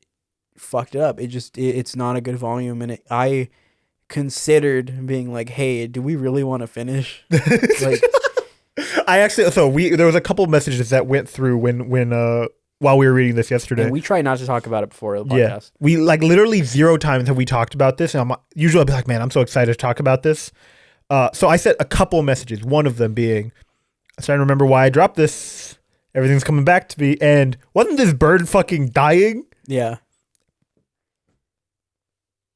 fucked it up. It's not a good volume, and I considered being like, hey, do we really want to finish? Like, there was a couple of messages that went through when while we were reading this yesterday. And we tried not to talk about it before the podcast. Yeah. We like literally 0 times have we talked about this, and usually I'll be like, man, I'm so excited to talk about this. So I sent a couple of messages, one of them being, I'm starting to remember why I dropped this. Everything's coming back to me, and wasn't this bird fucking dying? Yeah.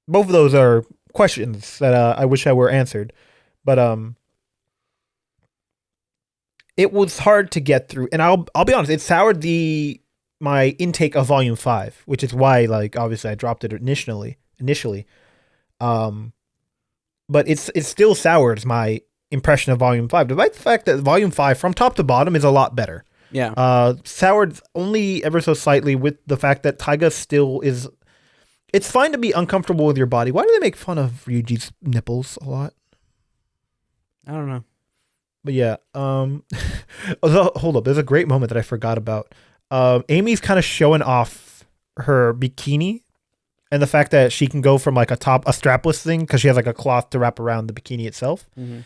Both of those are questions that I wish I were answered, but it was hard to get through, and I'll be honest, it soured my intake of volume 5, which is why, like, obviously I dropped it initially. But it still sours my impression of volume 5, despite the fact that volume 5 from top to bottom is a lot better. Yeah. Soured only ever so slightly with the fact that Taiga still is. It's fine to be uncomfortable with your body. Why do they make fun of Ryuji's nipples a lot? I don't know. But yeah, hold up. There's a great moment that I forgot about. Amy's kind of showing off her bikini and the fact that she can go from like a strapless thing because she has like a cloth to wrap around the bikini itself. Mm-hmm.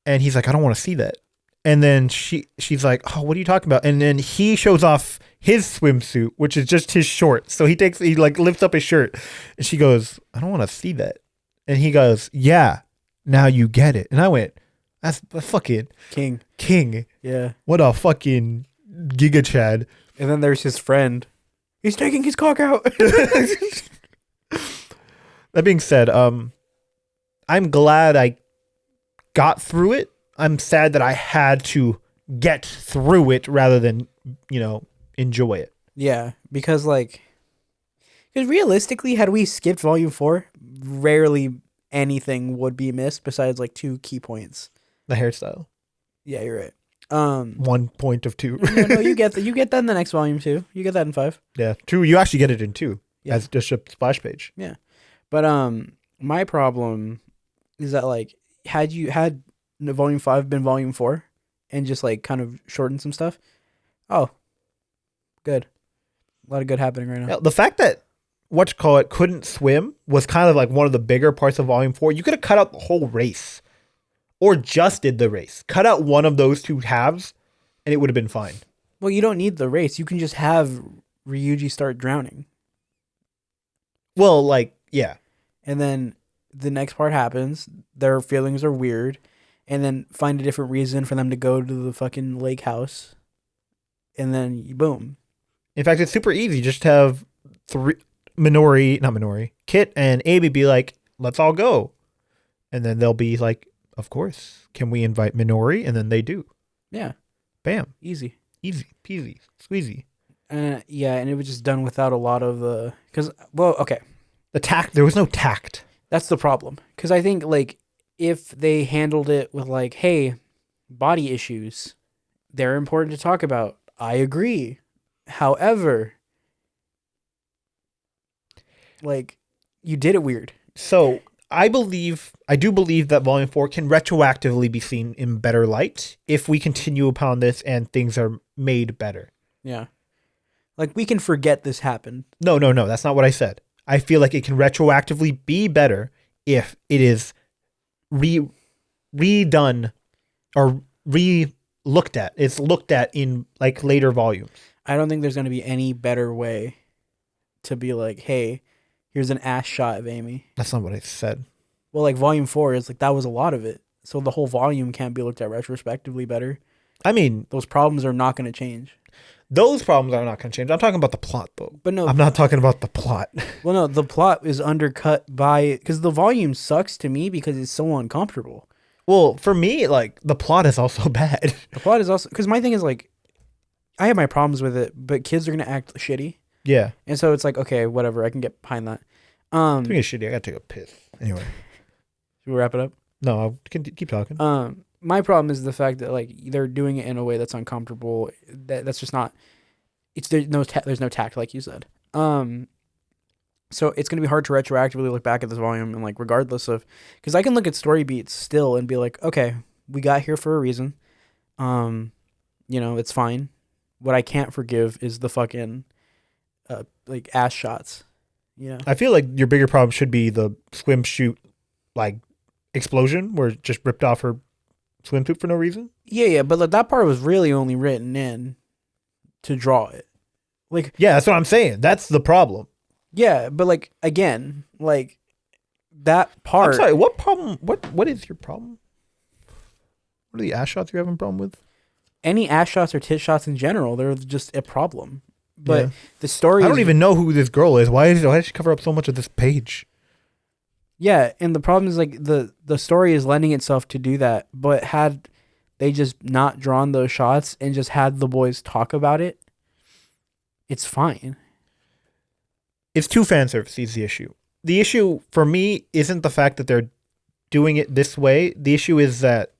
And he's like, I don't want to see that. And then she's like, oh, what are you talking about? And then he shows off his swimsuit, which is just his shorts. So he like lifts up his shirt and she goes, I don't want to see that. And he goes, yeah, now you get it. And I went, that's fucking King. Yeah. What a fucking Giga Chad. And then there's his friend. He's taking his cock out. That being said, I'm glad I got through it. I'm sad that I had to get through it rather than, enjoy it. Yeah, because realistically, had we skipped volume 4, rarely anything would be missed besides like 2 key points. The hairstyle. Yeah, you're right. 1 point of 2. No, you get that in the next volume too. You get that in 5. Yeah, 2. You actually get it in 2. Yeah. As just a splash page. Yeah, but my problem is that like had volume 5 been volume 4 and just like kind of shortened some stuff, oh, good, a lot of good happening right now. Yeah, the fact that couldn't swim was kind of like one of the bigger parts of volume 4. You could have cut out the whole race. Or just did the race. Cut out one of those 2 halves, and it would have been fine. Well, you don't need the race. You can just have Ryuji start drowning. Well, like, yeah. And then the next part happens. Their feelings are weird. And then find a different reason for them to go to the fucking lake house. And then, boom. In fact, it's super easy. Just have Kit and Amy be like, let's all go. And then they'll be like, of course. Can we invite Minori? And then they do. Yeah. Bam. Easy peasy, squeezy. Yeah, and it was just done without a lot of the... Because, well, okay. The tact. There was no tact. That's the problem. Because I think, like, if they handled it with, like, hey, body issues, they're important to talk about. I agree. However, like, you did it weird. So... I do believe that Volume 4 can retroactively be seen in better light if we continue upon this and things are made better. Yeah. Like, we can forget this happened. No, that's not what I said. I feel like it can retroactively be better if it is redone or re-looked at. It's looked at in, like, later volumes. I don't think there's going to be any better way to be like, hey... Here's an ass shot of Amy. That's not what I said. Well, like volume 4 is like that was a lot of it. So the whole volume can't be looked at retrospectively better. I mean, those problems are not going to change. Those problems are not going to change. I'm talking about the plot, though. But no, I'm not talking about the plot. Well, no, the plot is undercut by because the volume sucks to me because it's so uncomfortable. Well, for me, like the plot is also bad. The plot is also because my thing is like, I have my problems with it, but kids are going to act shitty. Yeah. And so it's like, okay, whatever. I can get behind that. Speaking of shitty, I gotta take a piss. Anyway. Should we wrap it up? No, I can keep talking. My problem is the fact that like they're doing it in a way that's uncomfortable. That's just not. There's no tact, like you said. So it's gonna be hard to retroactively look back at this volume and like regardless of, because I can look at story beats still and be like, okay, we got here for a reason. It's fine. What I can't forgive is the fucking like ass shots. Yeah. I feel like your bigger problem should be the swimsuit like explosion where it just ripped off her swimsuit for no reason. Yeah, but like, that part was really only written in to draw it. Like, yeah, that's what I'm saying. That's the problem. Yeah, but like again, like that part. I'm sorry, what problem? What is your problem? What are the ass shots you're having a problem with? Any ass shots or tit shots in general, they're just a problem. But the story I don't even know who this girl is. Why did she cover up so much of this page? Yeah, and the problem is like the story is lending itself to do that, but had they just not drawn those shots and just had the boys talk about it, it's fine. It's too fan service is the issue. The issue for me isn't the fact that they're doing it this way. The issue is that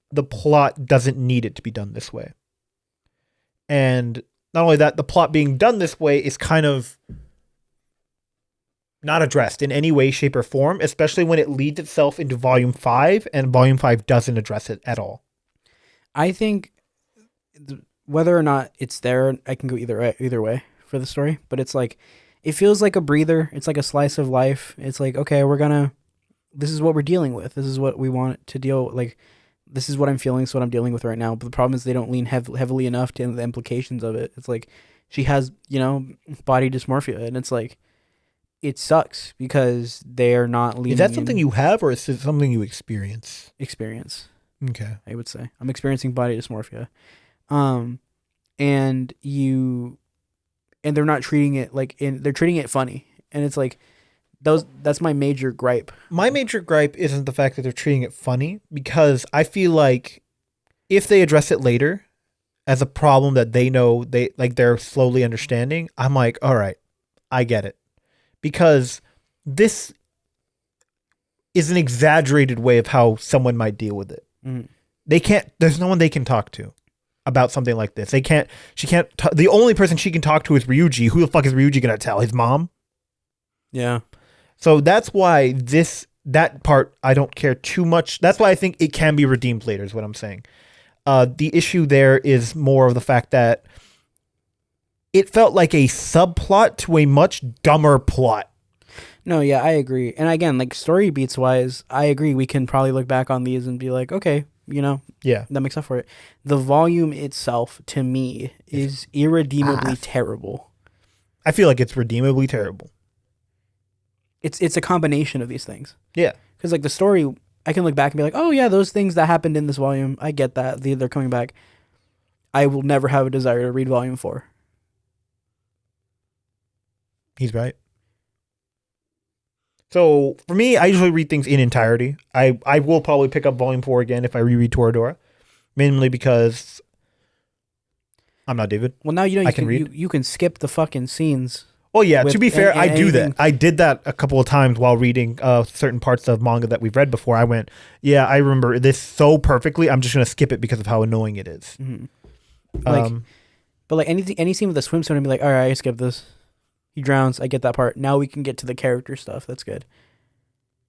the plot doesn't need it to be done this way. And not only that, the plot being done this way is kind of not addressed in any way, shape, or form, especially when it leads itself into Volume 5, and Volume 5 doesn't address it at all. I think whether or not it's there, I can go either way for the story, but it's like it feels like a breather. It's like a slice of life. It's like, okay, this is what we're dealing with. This is what we want to deal with. Like, this is what I'm feeling. It's what I'm dealing with right now. But the problem is they don't lean heavily enough to the implications of it. It's like she has, body dysmorphia, and it's like it sucks because they're not leaning. Is that something you have, or is it something you experience? Experience? Okay. I would say I'm experiencing body dysmorphia, and they're not treating it they're treating it funny, and it's like that's my major gripe. My major gripe isn't the fact that they're treating it funny, because I feel like if they address it later as a problem that they know they're slowly understanding, I'm like, all right, I get it. Because this is an exaggerated way of how someone might deal with it. Mm. There's no one they can talk to about something like this. The only person she can talk to is Ryuji. Who the fuck is Ryuji going to tell? His mom? Yeah. So that's why that part I don't care too much. That's why I think it can be redeemed later is what I'm saying. The issue there is more of the fact that it felt like a subplot to a much dumber plot. No, yeah, I agree. And again, like story beats wise, I agree. We can probably look back on these and be like, okay, yeah, that makes up for it. The volume itself, to me, is irredeemably terrible. I feel like it's redeemably terrible. It's a combination of these things. Yeah. Because like the story, I can look back and be like, oh yeah, those things that happened in this volume, I get that. They're coming back. I will never have a desire to read volume 4. He's right. So for me, I usually read things in entirety. I will probably pick up volume 4 again if I reread Toradora, mainly because I'm not David. Well, now I can read. You can skip the fucking scenes. Oh yeah, to be fair, I do anything. that. I did that a couple of times while reading certain parts of manga that we've read before. I went, yeah, I remember this so perfectly. I'm just gonna skip it because of how annoying it is. Mm-hmm. But like any scene with a swimsuit, I'd be like, all right, I skip this. He drowns. I get that part. Now we can get to the character stuff. That's good.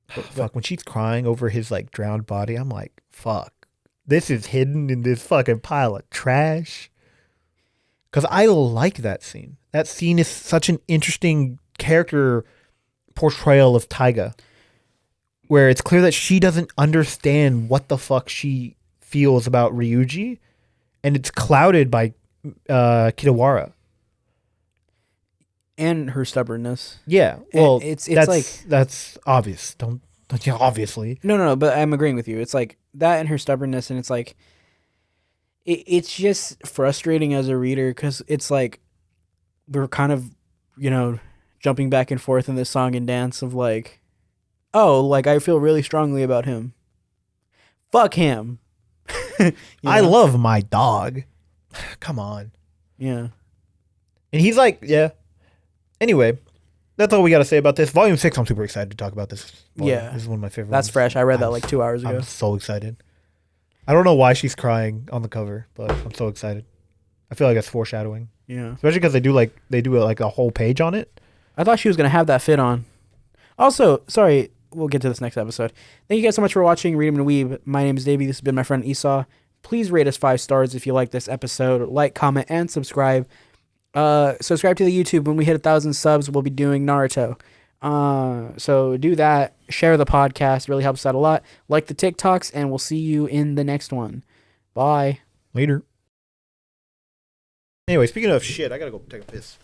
Fuck, when she's crying over his like drowned body, I'm like, fuck, this is hidden in this fucking pile of trash. Because I like that scene. That scene is such an interesting character portrayal of Taiga, where it's clear that she doesn't understand what the fuck she feels about Ryuji, and it's clouded by Kitawara. And her stubbornness. Yeah, well, it's that's obvious. Don't yeah, obviously. No. But I'm agreeing with you. It's like that and her stubbornness, and it's like it's just frustrating as a reader because it's like we're kind of jumping back and forth in this song and dance of like, oh, like I feel really strongly about him. Fuck him. I love my dog. Come on. Yeah. And he's like, yeah. Anyway, that's all we got to say about this. Volume 6, I'm super excited to talk about this. Yeah. This is one of my favorite That's ones. fresh. I read that like 2 hours ago. I'm so excited. I don't know why she's crying on the cover, but I'm so excited. I feel like it's foreshadowing. Yeah. Especially because they do like a whole page on it. I thought she was going to have that fit on. Also, sorry, we'll get to this next episode. Thank you guys so much for watching Read 'em and Weeb. My name is Davey. This has been my friend Esau. Please rate us 5 stars if you like this episode. Like, comment, and subscribe. Subscribe to the YouTube. When we hit 1,000 subs, we'll be doing Naruto. So do that. Share the podcast. It really helps out a lot. Like the TikToks, and we'll see you in the next one. Bye. Later. Anyway, speaking of shit, I gotta go take a piss.